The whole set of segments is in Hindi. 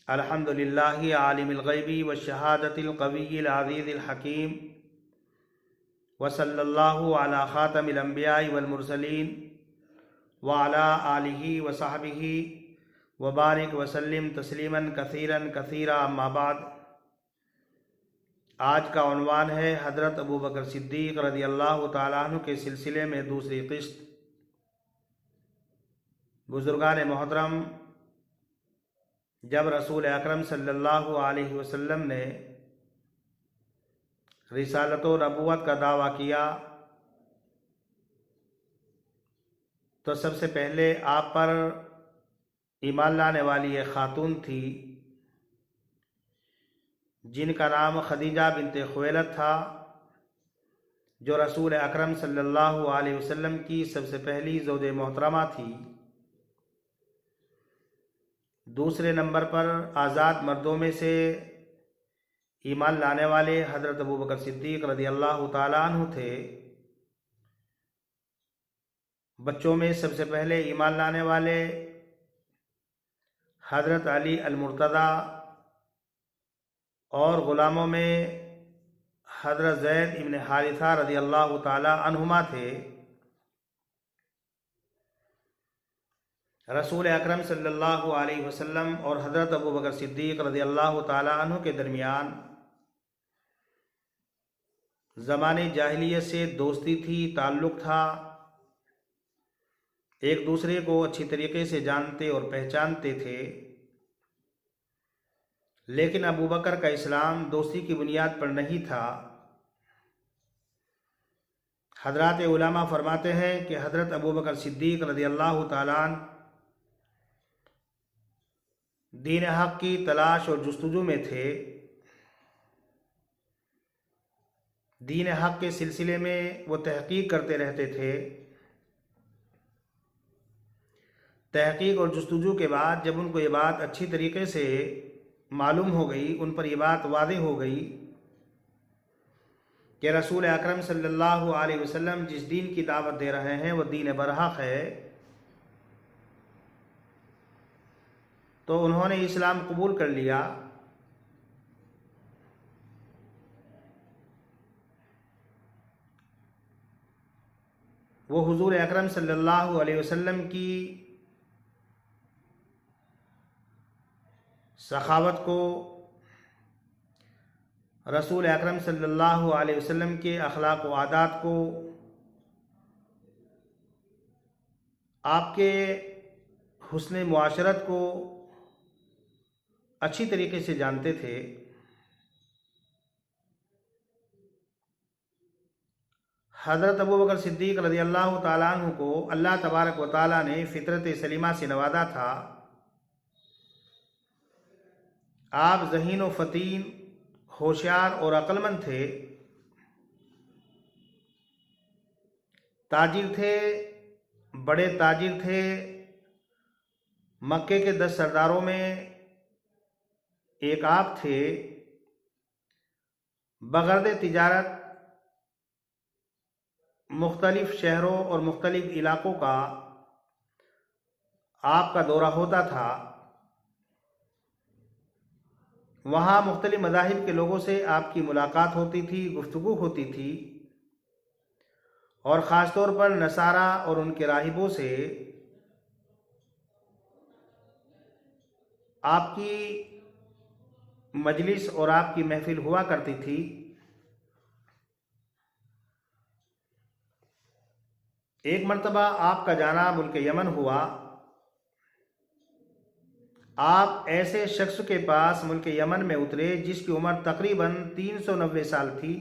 अल्हम्दुलिल्लाहि आलिमिल गैबि व शहादतिल कविय्यिल अज़ीज़िल हकीम व सल्लल्लाहु अला खातमिल अंबियाइ वल मुरसलीन व अला आलिहि व सहबिहि व बारिक व सल्लिम तस्लीमन कसीरन कसीरा। अम्मा बाद। आज का उन्वान है हज़रत अबू बकर सिद्दीक़ रज़ियल्लाहु ताला अन्हु के सिलसिले में दूसरी किस्त। बुजुर्गान मोहतरम, जब रसूल अकरम सल्लल्लाहु अलैहि वसल्लम ने रिसालत व नबूवत का दावा किया तो सबसे पहले आप पर ईमान लाने वाली एक खातून थी जिनका नाम खदीजा बिनते खुवैलद था, जो रसूल अकरम सल्लल्लाहु अलैहि वसल्लम की सबसे पहली ज़ौज मोहतरमा थी। दूसरे नंबर पर आज़ाद मर्दों में से ईमान लाने वाले हज़रत अबू बकर सिद्दीक़ रज़ियल्लाहु ताला अन्हु थे। बच्चों में सबसे पहले ईमान लाने वाले हज़रत अली अल-मुर्तज़ा और ग़ुलामों में हज़रत ज़ैद इब्न हारिसा रज़ियल्लाहु ताला अन्हुमा थे। रसूल अकरम सल्लल्लाहु अलैहि वसल्लम और हज़रत अबू बकर सिद्दीक़ रज़ियल्लाहु ताला अन्हु के दरमियान ज़माने जाहिलियत से दोस्ती थी, ताल्लुक़ था। एक दूसरे को अच्छी तरीके से जानते और पहचानते थे। लेकिन अबू बकर का इस्लाम दोस्ती की बुनियाद पर नहीं था। हज़रात उलमा फरमाते हैं कि हज़रत अबू बकर सिद्दीक़ रज़ियल्लाहु ताला अन्हु दीन हक़ की तलाश और जुस्तजू में थे। दीन हक़ के सिलसिले में वो तहक़ीक़ करते रहते थे। तहक़ीक़ और जुस्तजू के बाद जब उनको ये बात अच्छी तरीके से मालूम हो गई, उन पर ये बात वाज़ेह हो गई कि रसूल अकरम सल्लल्लाहु अलैहि वसल्लम जिस दीन की दावत दे रहे हैं वो दीन बरहक़ है, तो उन्होंने इस्लाम कबूल कर लिया। वो हुज़ूर अकरम सल्लल्लाहु अलैहि वसल्लम की सखावत को, रसूल अकरम सल्लल्लाहु अलैहि वसल्लम के अखलाक व आदात को, आपके हुस्न मुआशरत को अच्छी तरीके से जानते थे। हज़रत अबू बकर सिद्दीक़ रज़ियल्लाहु ताला अन्हु को अल्लाह तबारक व ताला ने फ़ितरत सलीमा से नवाजा था। आप ज़हीन व फ़तीन, होशियार और अक्लमंद थे। ताजिर थे, बड़े ताजिर थे। मक्के के 10 सरदारों में एक आप थे। बगर्द तिजारत मुख्तलिफ़ शहरों और मुख्तलिफ़ इलाक़ों का आपका दौरा होता था। वहाँ मुख्तलिफ़ मज़ाहिब के लोगों से आपकी मुलाकात होती थी, गुफ्तगू होती थी, और ख़ास तौर पर नसारा और उनके राहिबों से आपकी मजलिस और आपकी महफिल हुआ करती थी। एक मर्तबा आपका जाना मुल्क यमन हुआ। आप ऐसे शख्स के पास मुल्क यमन में उतरे जिसकी उम्र तकरीबन 390 साल थी।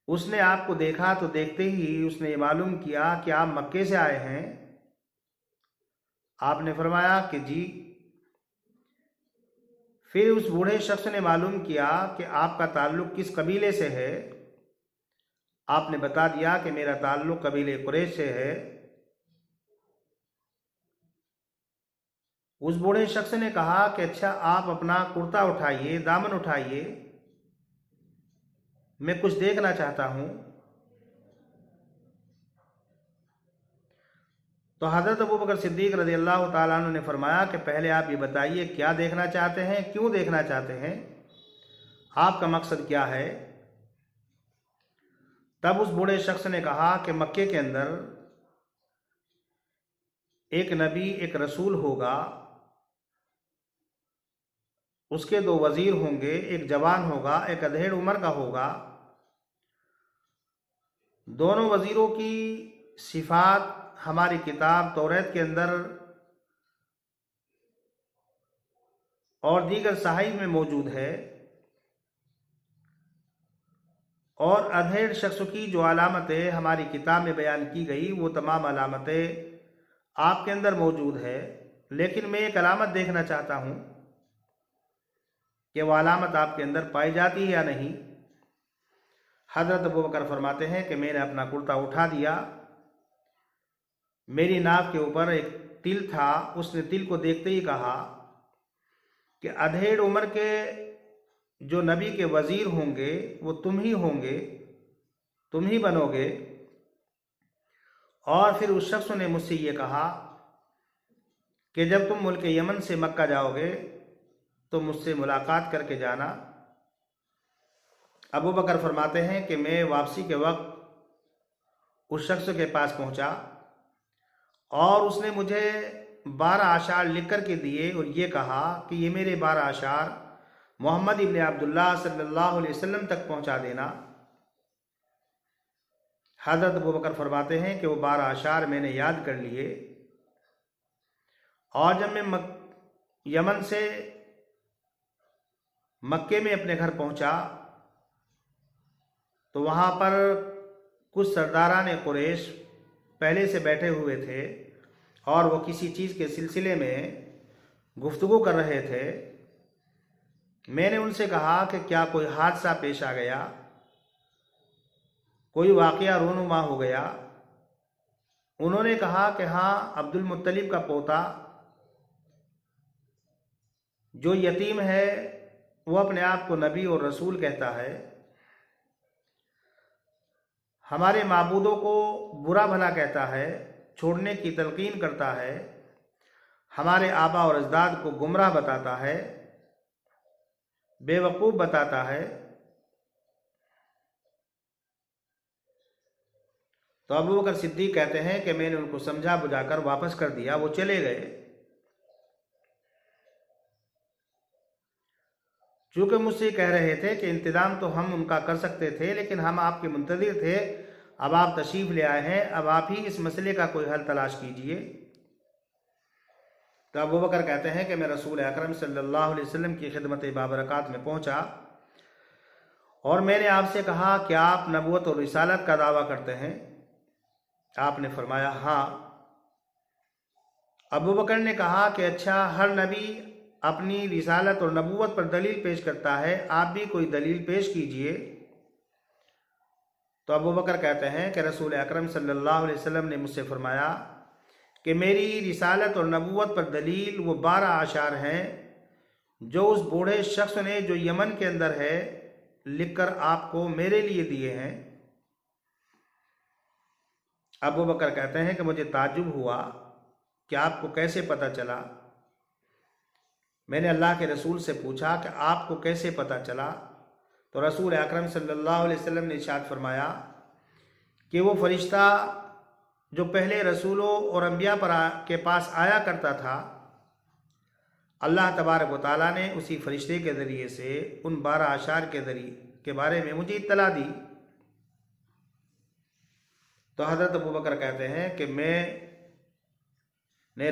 उसने आपको देखा तो देखते ही उसने मालूम किया कि आप मक्के से आए हैं। आपने फरमाया कि जी। फिर उस बूढ़े शख्स ने मालूम किया कि आपका ताल्लुक़ किस कबीले से है। आपने बता दिया कि मेरा ताल्लुक़ कबीले कुरैश से है। उस बूढ़े शख्स ने कहा कि अच्छा, आप अपना कुर्ता उठाइए, दामन उठाइए, मैं कुछ देखना चाहता हूँ। तो हज़रत अबू बकर सिद्दीक़ रज़ी अल्लाह ताला अन्हु ने फरमाया कि पहले आप ये बताइए क्या देखना चाहते हैं, क्यों देखना चाहते हैं, आपका मकसद क्या है। तब उस बूढ़े शख्स ने कहा कि मक्के के अंदर एक नबी, एक रसूल होगा, उसके 2 वज़ीर होंगे, एक जवान होगा, एक अधेड़ उम्र का होगा। दोनों वज़ीरों की सिफ़ात हमारी किताब तौरात के अंदर और दीगर सहाइफ में मौजूद है, और अधेड़ शख्स की जो अलामतें हमारी किताब में बयान की गई वो तमाम अलामतें आपके अंदर मौजूद है। लेकिन मैं एक अलामत देखना चाहता हूँ कि वह अलामत आपके अंदर पाई जाती है या नहीं। हज़रत अबू बकर फरमाते हैं कि मैंने अपना कुर्ता उठा दिया, मेरी नाक के ऊपर एक तिल था, उसने तिल को देखते ही कहा कि अधेड़ उम्र के जो नबी के वज़ीर होंगे वो तुम ही होंगे, तुम ही बनोगे। और फिर उस शख्स ने मुझसे ये कहा कि जब तुम मुल्क यमन से मक्का जाओगे तो मुझसे मुलाकात करके जाना। अबू बकर फरमाते हैं कि मैं वापसी के वक्त उस शख्स के पास पहुंचा और उसने मुझे 12 आशार लिख कर के दिए और ये कहा कि ये मेरे 12 आशार मोहम्मद इब्न अब्दुल्लाह सल्लल्लाहु अलैहि वसल्लम तक पहुंचा देना। हज़रत अबू बकर फरमाते हैं कि वो 12 आशार मैंने याद कर लिए, और जब मैं यमन से मक्के में अपने घर पहुंचा तो वहाँ पर कुछ सरदारान कुरैश पहले से बैठे हुए थे और वो किसी चीज़ के सिलसिले में गुफ्तगू कर रहे थे। मैंने उनसे कहा कि क्या कोई हादसा पेश आ गया, कोई वाक़या रोनुमा हो गया। उन्होंने कहा कि हाँ, अब्दुल मुत्तलिब का पोता जो यतीम है वो अपने आप को नबी और रसूल कहता है, हमारे माबूदों को बुरा भला कहता है, छोड़ने की तलकीन करता है, हमारे आबा और अजदाद को गुमराह बताता है, बेवकूफ़ बताता है। तो अबू बकर सिद्दीक़ कहते हैं कि मैंने उनको समझा बुझाकर वापस कर दिया, वो चले गए। चूँकि मुझसे कह रहे थे कि इंतज़ाम तो हम उनका कर सकते थे, लेकिन हम आपके मुंतज़िर थे, अब आप तशरीफ़ ले आए हैं, अब आप ही इस मसले का कोई हल तलाश कीजिए। तो अबू बकर कहते हैं कि मैं रसूल अकरम सल्लल्लाहु अलैहि वसल्लम की खिदमत बाबरकात में पहुंचा और मैंने आपसे कहा कि आप नबूवत और रिसालत का दावा करते हैं। आपने फरमाया हाँ। अबू बकर ने कहा कि अच्छा, हर नबी अपनी रिसालत और नबूवत पर दलील पेश करता है, आप भी कोई दलील पेश कीजिए। तो अबू बकर कहते हैं कि रसूल अकरम सल्लल्लाहु अलैहि वसल्लम ने मुझसे फरमाया कि मेरी रिसालत और नबूवत पर दलील वो 12 आशार हैं जो उस बूढ़े शख्स ने जो यमन के अंदर है लिखकर आपको मेरे लिए दिए हैं। अबू बकर कहते हैं कि मुझे ताज्जुब हुआ कि आपको कैसे पता चला। मैंने अल्लाह के रसूल से पूछा कि आपको कैसे पता चला। तो रसूल अकरम सल्लल्लाहु अलैहि वसल्लम ने इरशाद फरमाया कि वो फरिश्ता जो पहले रसूलों और अंबिया के पास आया करता था, अल्लाह तबारक व तआला ने उसी फरिश्ते के ज़रिए से उन 12 आशार के बारे में मुझे इत्तला दी। तो हज़रत अबू बकर कहते हैं कि मैंने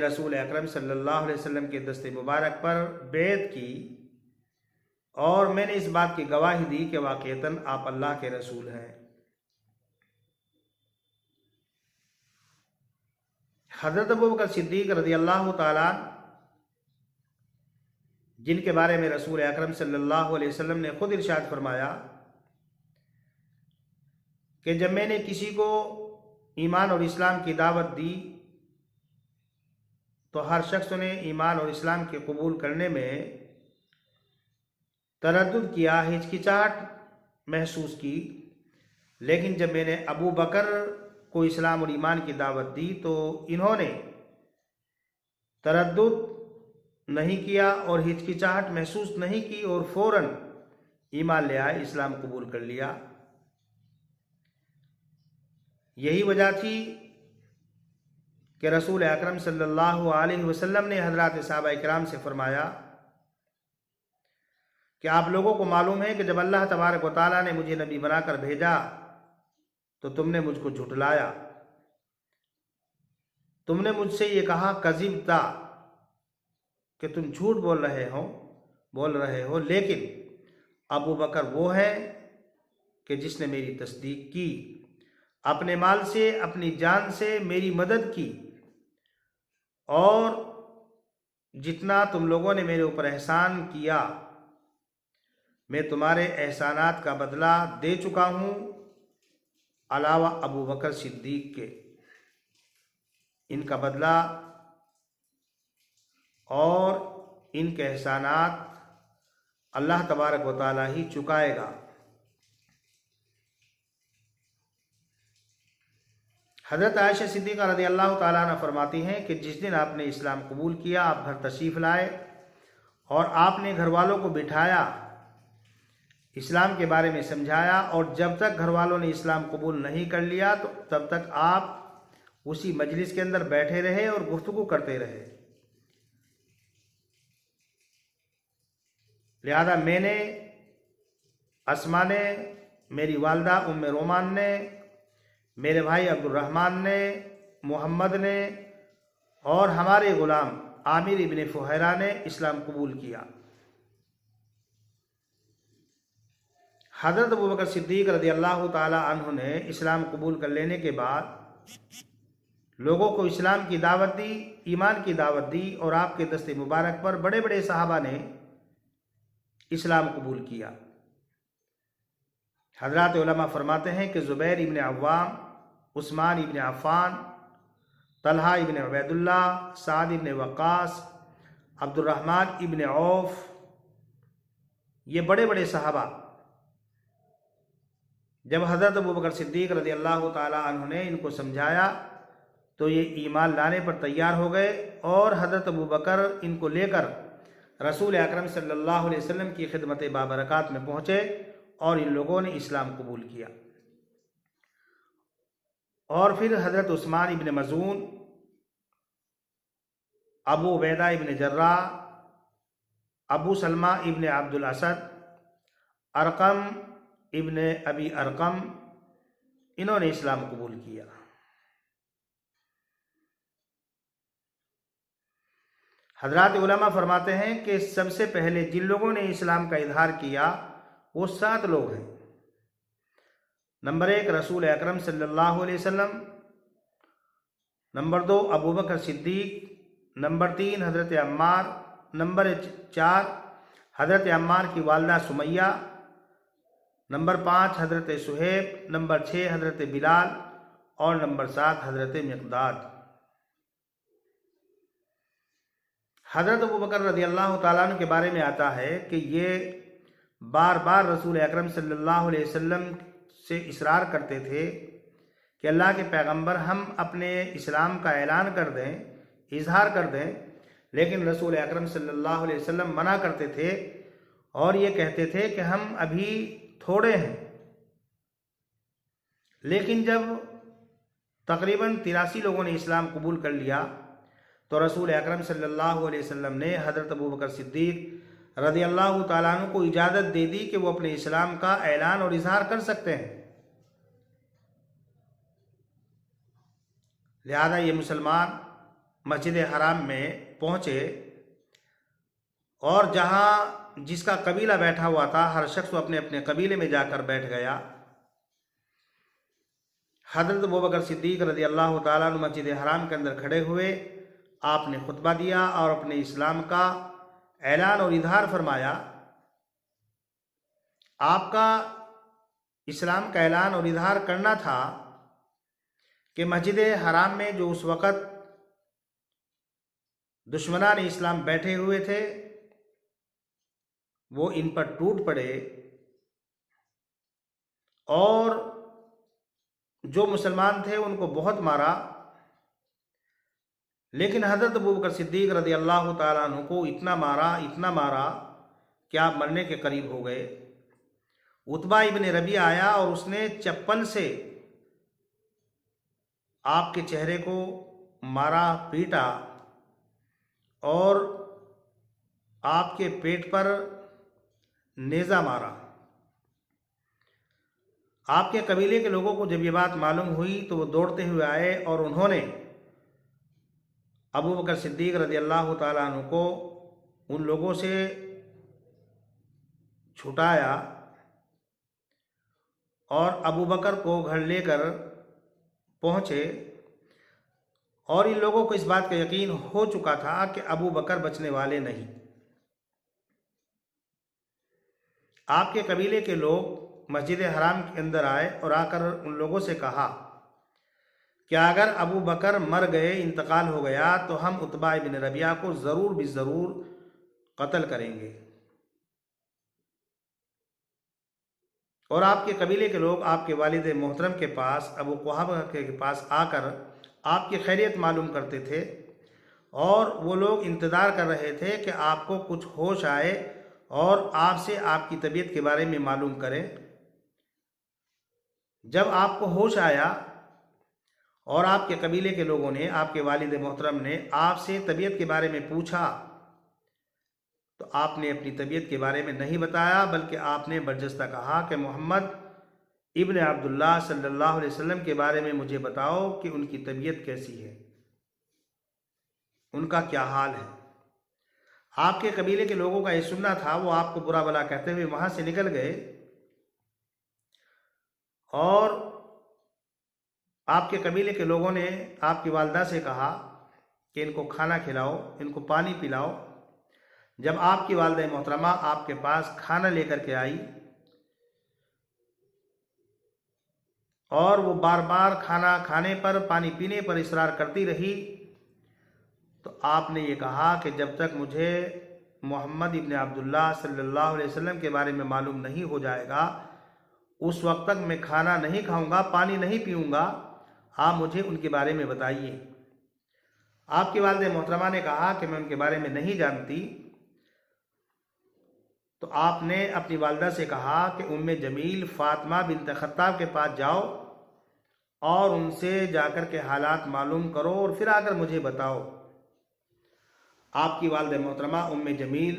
रसूल अकरम सल्लल्लाहु अलैहि वसल्लम के दस्ते मुबारक पर बैत की और मैंने इस बात की गवाही दी कि वाक़ईतन आप अल्लाह के रसूल हैं। हज़रत अबू बकर सिद्दीक़ रज़ी अल्लाह ताला जिनके बारे में रसूल अकरम सल्लल्लाहु अलैहि वसल्लम ने खुद इरशाद फरमाया कि जब मैंने किसी को ईमान और इस्लाम की दावत दी तो हर शख्स ने ईमान और इस्लाम के कबूल करने में तरद्दुद किया, हिचकिचाहट महसूस की। लेकिन जब मैंने अबू बकर को इस्लाम और ईमान की दावत दी तो इन्होंने तरद्दुद नहीं किया और हिचकिचाहट महसूस नहीं की और फौरन ईमान ले आए, इस्लाम कबूल कर लिया। यही वजह थी कि रसूल अकरम सल्लल्लाहु अलैहि वसल्लम ने हज़रात सहाबा इकराम से फरमाया कि आप लोगों को मालूम है कि जब अल्लाह तबारक व तआला ने मुझे नबी बनाकर भेजा तो तुमने मुझको झुठलाया, तुमने मुझसे ये कहा कज़िबता कि तुम झूठ बोल रहे हो, लेकिन अबू बकर वो है कि जिसने मेरी तस्दीक की, अपने माल से अपनी जान से मेरी मदद की और जितना तुम लोगों ने मेरे ऊपर एहसान किया मैं तुम्हारे एहसानात का बदला दे चुका हूँ, अलावा अबू बकर सिद्दीक के। इनका बदला और इनके एहसानात अल्लाह तबारक व तआला ही चुकाएगा। हज़रत आयशा सिद्दीक़ा रज़ी अल्लाह तआला अन्हा फरमाती हैं कि जिस दिन आपने इस्लाम कबूल किया, आप घर तशरीफ़ लाए और आपने घर वालों को बिठाया, इस्लाम के बारे में समझाया, और जब तक घर वालों ने इस्लाम कबूल नहीं कर लिया तो तब तक आप उसी मजलिस के अंदर बैठे रहे और गुफ्तगू करते रहे। लिहाजा मैंने, अस्मा ने, मेरी वालदा उम्मे रोमान ने, मेरे भाई अब्दुर्रहमान ने, मोहम्मद ने और हमारे ग़ुलाम आमिर इब्ने फुहैरा ने इस्लाम कबूल किया। हज़रत अबू बकर सिद्दीक़ रज़ी अल्लाह ताला अन्हु ने इस्लाम कबूल कर लेने के बाद लोगों को इस्लाम की दावत दी, ईमान की दावत दी, और आपके दस्ते मुबारक पर बड़े बड़े सहाबा ने इस्लाम कबूल किया। हज़रात उलमा फरमाते हैं कि ज़ुबैर इब्न Awwam, Usman ibn Affan, Talha ibn Ubaidullah, Saad ibn Waqas, Abdurrahman ibn of, ये बड़े बड़े सहाबा जब हज़रत अबू बकर सिद्दीक़ रज़ी अल्लाह ताला अन्हु ने इनको समझाया तो ये ईमान लाने पर तैयार हो गए और हज़रत अबू बकर इनको लेकर रसूल अकरम सल्लल्लाहु अलैहि वसल्लम की खिदमत बाबरकात में पहुँचे और इन लोगों ने इस्लाम कबूल किया। और फिर हज़रत उस्मान इब्न मज़ून, अबू उबैदा इब्न जर्राह, अबू सलमा इब्न अब्दुल असद, अरकम इब्न अबी अरकम, इन्होंने इस्लाम कबूल किया। हज़रात उलमा फरमाते हैं कि सबसे पहले जिन लोगों ने इस्लाम का इजहार किया वो 7 लोग हैं। नंबर 1 रसूल अकरम सल्लल्लाहु अलैहि वसल्लम, नंबर 2 अबू बकर सिद्दीक, नंबर 3 हज़रत अम्मार, नंबर 4 हज़रत अम्मार की वालदा सुमैया, नंबर 5 हज़रत सुहैब, नंबर 6 हज़रत बिलाल और नंबर 7 हज़रत मिक़दाद। हज़रत अबू बकर रज़ी अल्लाह ताला अन्हु के बारे में आता है कि ये बार बार रसूल अकरम सल्लल्लाहु अलैहि वसल्लम से इसरार करते थे कि अल्लाह के पैगंबर हम अपने इस्लाम का ऐलान कर दें, इजहार कर दें, लेकिन रसूल अकरम सल्लल्लाहु अलैहि वसल्लम मना करते थे और ये कहते थे कि हम अभी थोड़े हैं। लेकिन जब तकरीबन 83 लोगों ने इस्लाम कबूल कर लिया तो रसूल अकरम सल्लल्लाहु अलैहि वसल्लम ने हज़रत अबू बकर सिद्दीक़ रज़ी अल्लाह ताला अन्हु को इजाज़त दे दी कि वो अपने इस्लाम का ऐलान और इजहार कर सकते हैं। लिहाजा ये मुसलमान मस्जिद हराम में पहुँचे और जहाँ जिसका कबीला बैठा हुआ था हर शख्स अपने अपने कबीले में जाकर बैठ गया। हज़रत अबू बकर सिद्दीक़ रज़ी अल्लाह ताला अन्हु मस्जिद हराम के अंदर खड़े हुए, आपने खुतबा दिया और अपने इस्लाम का ऐलान और इजहार फरमाया। आपका इस्लाम का ऐलान और इजहार करना था कि मस्जिद हराम में जो उस वक़्त दुश्मनान इस्लाम बैठे हुए थे वो इन पर टूट पड़े और जो मुसलमान थे उनको बहुत मारा, लेकिन हज़रत अबू बकर सिद्दीक़ रज़ी अल्लाह ताला अन्हु को इतना मारा कि आप मरने के करीब हो गए। उतबा इब्न रबिया आया और उसने चप्पल से आपके चेहरे को मारा, पीटा और आपके पेट पर नेज़ा मारा। आपके कबीले के लोगों को जब ये बात मालूम हुई तो वो दौड़ते हुए आए और उन्होंने अबू बकर सिद्दीक़ रज़ी अल्लाह ताला अन्हु को उन लोगों से छुटाया और अबू बकर को घर लेकर पहुँचे। और इन लोगों को इस बात का यकीन हो चुका था कि अबू बकर बचने वाले नहीं। आपके कबीले के लोग मस्जिद हराम के अंदर आए और आकर उन लोगों से कहा कि अगर अबू बकर मर गए, इंतकाल हो गया, तो हम उतबा इब्न रबिया को ज़रूर भी ज़रूर कत्ल करेंगे। और आपके कबीले के लोग आपके वालिद मोहतरम के पास, अबू कुहाफा के पास आकर आपकी खैरियत मालूम करते थे और वो लोग इंतज़ार कर रहे थे कि आपको कुछ होश आए और आपसे आपकी तबीयत के बारे में मालूम करें। जब आपको होश आया और आपके कबीले के लोगों ने, आपके वालिद मोहतरम ने आपसे तबीयत के बारे में पूछा, तो आपने अपनी तबीयत के बारे में नहीं बताया, बल्कि आपने बरजस्ता कहा कि मोहम्मद इब्न अब्दुल्लाह सल्लल्लाहु अलैहि वसल्लम के बारे में मुझे बताओ कि उनकी तबीयत कैसी है, उनका क्या हाल है। आपके कबीले के लोगों का ये सुनना था, वो आपको बुरा भला कहते हुए वहाँ से निकल गए और आपके कबीले के लोगों ने आपकी वालदा से कहा कि इनको खाना खिलाओ, इनको पानी पिलाओ। जब आपकी वालदा मोहतरमा आपके पास खाना लेकर के आई और वो बार बार खाना खाने पर, पानी पीने पर इसरार करती रही, तो आपने ये कहा कि जब तक मुझे मोहम्मद इब्न अब्दुल्लाह सल्लल्लाहु अलैहि वसल्लम के बारे में मालूम नहीं हो जाएगा, उस वक्त तक मैं खाना नहीं खाऊंगा, पानी नहीं पीऊंगा। आप मुझे उनके बारे में बताइए। आपकी वालिदा मोहतरमा ने कहा कि मैं उनके बारे में नहीं जानती। तो आपने अपनी वालिदा से कहा कि उम्मे जमील फ़ातिमा बिन्त ख़त्ताब के पास जाओ और उनसे जाकर के हालात मालूम करो और फिर आकर मुझे बताओ। आपकी वालिदा मोहतरमा उम्मे जमील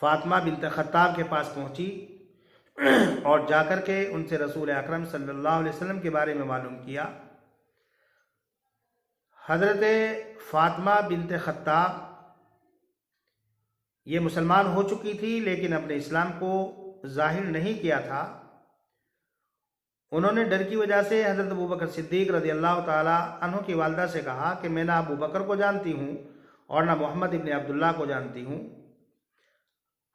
फ़ातिमा बिन्त ख़त्ताब के पास पहुंची और जाकर के उनसे रसूल अकरम सल्लल्लाहु अलैहि वसल्लम के बारे में मालूम किया। हज़रत फ़ातिमा बिन्त ख़त्ताब ये मुसलमान हो चुकी थी, लेकिन अपने इस्लाम को ज़ाहिर नहीं किया था। उन्होंने डर की वजह से हज़रत अबू बकर सिद्दीक़ रज़ी अल्लाह ताला अन्हु की वालिदा से कहा कि मैं ना अबू बकर को जानती हूँ और ना मोहम्मद इब्न अब्दुल्लाह को जानती हूँ।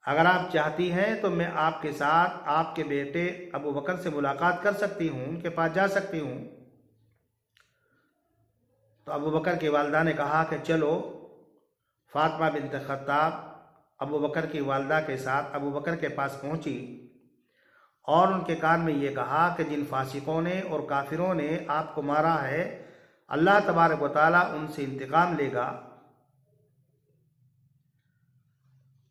अगर आप चाहती हैं तो मैं आपके साथ आपके बेटे अबू बकर से मुलाकात कर सकती हूँ, उनके पास जा सकती हूँ। तो अबू बकर की वालिदा ने कहा कि चलो। फ़ातिमा बिन्त ख़त्ताब अबू बकर की वालिदा के साथ अबू बकर के पास पहुँची और उनके कान में ये कहा कि जिन फासिकों ने और काफिरों ने आपको मारा है, अल्लाह तबारक व तआला उनसे इंतकाम लेगा।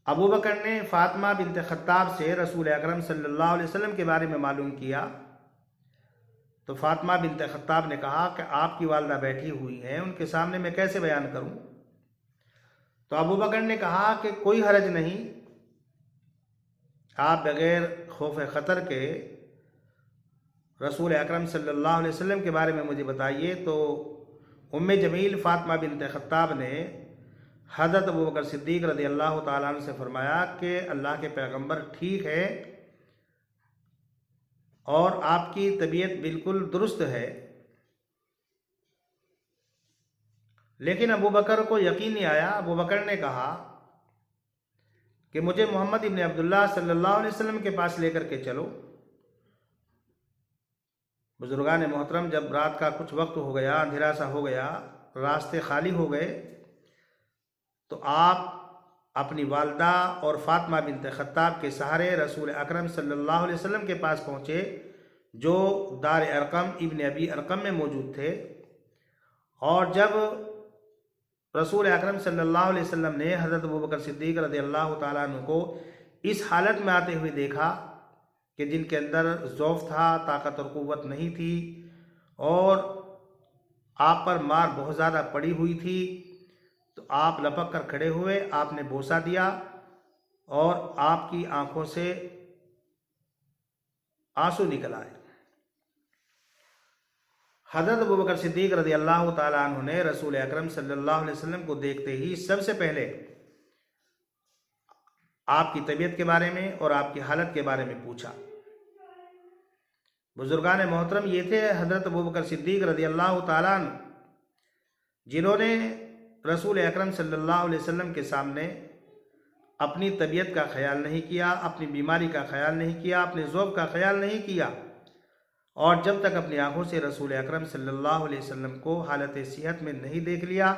अबू बकर ने फ़ातिमा बिन्त ख़त्ताब से रसूल अकरम सल्लल्लाहु अलैहि वसल्लम के बारे में मालूम किया। तो फ़ातिमा बिन्त ख़त्ताब ने कहा कि आपकी वालिदा बैठी हुई हैं, उनके सामने मैं कैसे बयान करूं। तो अबू बकर ने कहा कि कोई हरज नहीं, आप बग़ैर खौफ ख़तर के रसूल अकरम सल्लल्लाहु अलैहि वसल्लम के बारे में मुझे बताइए। तो उम्मे जमील फ़ातिमा बिन्त ख़त्ताब ने हज़रत अबू बकर सिद्दीक़ रज़ी अल्लाह ताला अन्हु से फरमाया कि अल्लाह के पैगंबर ठीक है और आपकी तबीयत बिल्कुल दुरुस्त है। लेकिन अबू बकर को यकीन नहीं आया। अबू बकर ने कहा कि मुझे मोहम्मद इब्न अब्दुल्लाह सल्लल्लाहु अलैहि वसल्लम के पास लेकर के चलो। बुजुर्गान मोहतरम, जब रात का कुछ वक्त हो गया, अंधेरा सा हो गया, रास्ते खाली हो गए, तो आप अपनी वालिदा और फ़ातिमा बिन्त ख़त्ताब के सहारे रसूल अकरम सल्लल्लाहु अलैहि वसल्लम के पास पहुँचे जो दार अरकम इब्न अबी अरकम में मौजूद थे। और जब रसूल अकरम सल्लल्लाहु अलैहि वसल्लम ने हज़रत अबू बकर सिद्दीक़ रज़ियल्लाहु ताला अन्हु को इस हालत में आते हुए देखा कि जिनके अंदर ज़ौफ़ था, ताकत और क़ुव्वत नहीं थी और आप पर मार बहुत ज़्यादा पड़ी हुई थी, तो आप लपक कर खड़े हुए, आपने बोसा दिया और आपकी आंखों से आंसू निकल आए। हज़रत अबू बकर सिद्दीक़ रज़ियल्लाहु ताला अन्हु ने रसूल अकरम सल्लल्लाहु अलैहि वसल्लम को देखते ही सबसे पहले आपकी तबीयत के बारे में और आपकी हालत के बारे में पूछा। बुजुर्गान मोहतरम ये थे हज़रत अबू बकर सिद्दीक़ रज़ियल्लाहु ताला अन्हु, जिन्होंने रसूल अकरम सल्लल्लाहु अलैहि वसल्लम के सामने अपनी तबीयत का ख्याल नहीं किया, अपनी बीमारी का ख्याल नहीं किया, अपने ज़ौफ़ का ख्याल नहीं किया, और जब तक अपनी आंखों से रसूल अकरम सल्लल्लाहु अलैहि वसल्लम को हालत सेहत में नहीं देख लिया,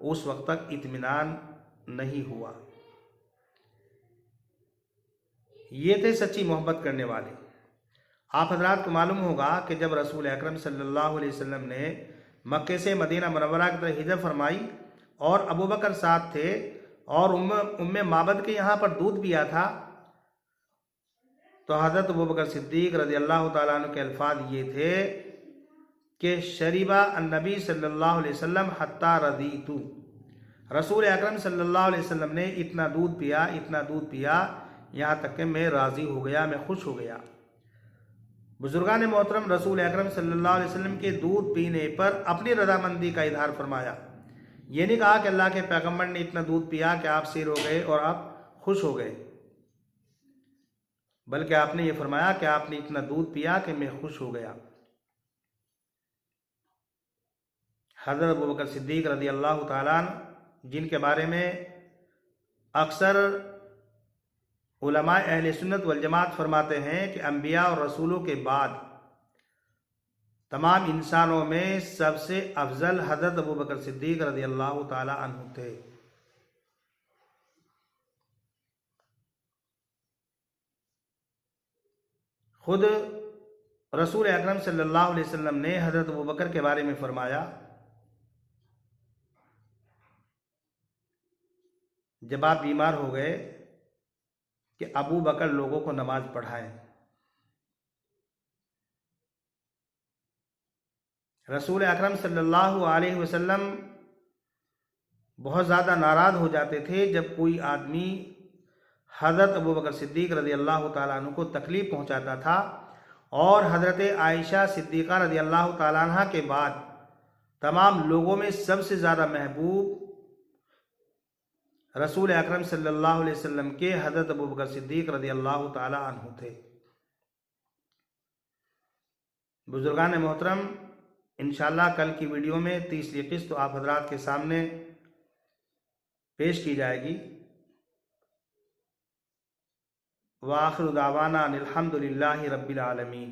उस वक्त तक इत्मीनान नहीं हुआ। ये थे सच्ची मोहब्बत करने वाले। आप हजरात को मालूम होगा कि जब रसूल अकरम सल्लल्लाहु अलैहि वसल्लम ने मक्के से मदीना मुनव्वरा की तरफ हिजरत फरमाई और अबू बकर साथ थे और उम्मे माबद के यहाँ पर दूध पिया था, तो हज़रत अबू बकर सिद्दीक़ रज़ियल्लाहु ताला अन्हु के अल्फाज ये थे कि शरीबा अन्नबी सल्लल्लाहु अलैहि वसल्लम हत्ता रज़ीतु, रसूल अकरम सल्लल्लाहु अलैहि वसल्लम ने इतना दूध पिया, इतना दूध पिया, यहाँ तक कि मैं राज़ी हो गया, मैं खुश हो गया। बुजुर्गान मोहतरम रसूल अकरम सल्लल्लाहु अलैहि वसल्लम के दूध पीने पर अपनी रज़ामंदी का इजहार फरमाया। ये नहीं कहा कि अल्लाह के पैगम्बर ने इतना दूध पिया कि आप सिर हो गए और आप खुश हो गए, बल्कि आपने ये फरमाया कि आपने इतना दूध पिया कि मैं खुश हो गया। हज़रत अबू बकर सिद्दीक़ रज़ियल्लाहु ताला अन्हु, जिनके बारे में अक्सर उलमाए अहले सुन्नत वल जमात फरमाते हैं कि अंबिया और रसूलों के बाद तमाम इंसानों में सबसे अफजल हज़रत अबू बकर सिद्दीक़ रज़ियल्लाहु ताला अन्हु थे। खुद रसूल अकरम सल्लल्लाहु अलैहि वसल्लम ने हज़रत अबू बकर के बारे में फरमाया, जब आप बीमार हो गए कि अबू बकर लोगों को नमाज पढ़ाएं। रसूल अकरम सल्लल्लाहु अलैहि वसल्लम बहुत ज़्यादा नाराज़ हो जाते थे जब कोई आदमी हज़रत अबू बकर सिद्दीक़ रज़ियल्लाहु ताला अन्हु को तकलीफ़ पहुंचाता था, और हज़रत आयशा सिद्दीक़ा रज़ियल्लाहु ताला अन्हा के बाद तमाम लोगों में सबसे ज़्यादा महबूब रसूल अकरम सल्लल्लाहु अलैहि वसल्लम के हज़रत अबू बकर सिद्दीक़ रज़ियल्लाहु ताला अन्हु थे। बुजुर्गान मोहतरम, इंशाअल्लाह कल की वीडियो में तीसरी किस्त आप हजरात के सामने पेश की जाएगी। व आखिरु दावाना अनिल हम्दुलिल्लाहि रब्बिल आलमीन।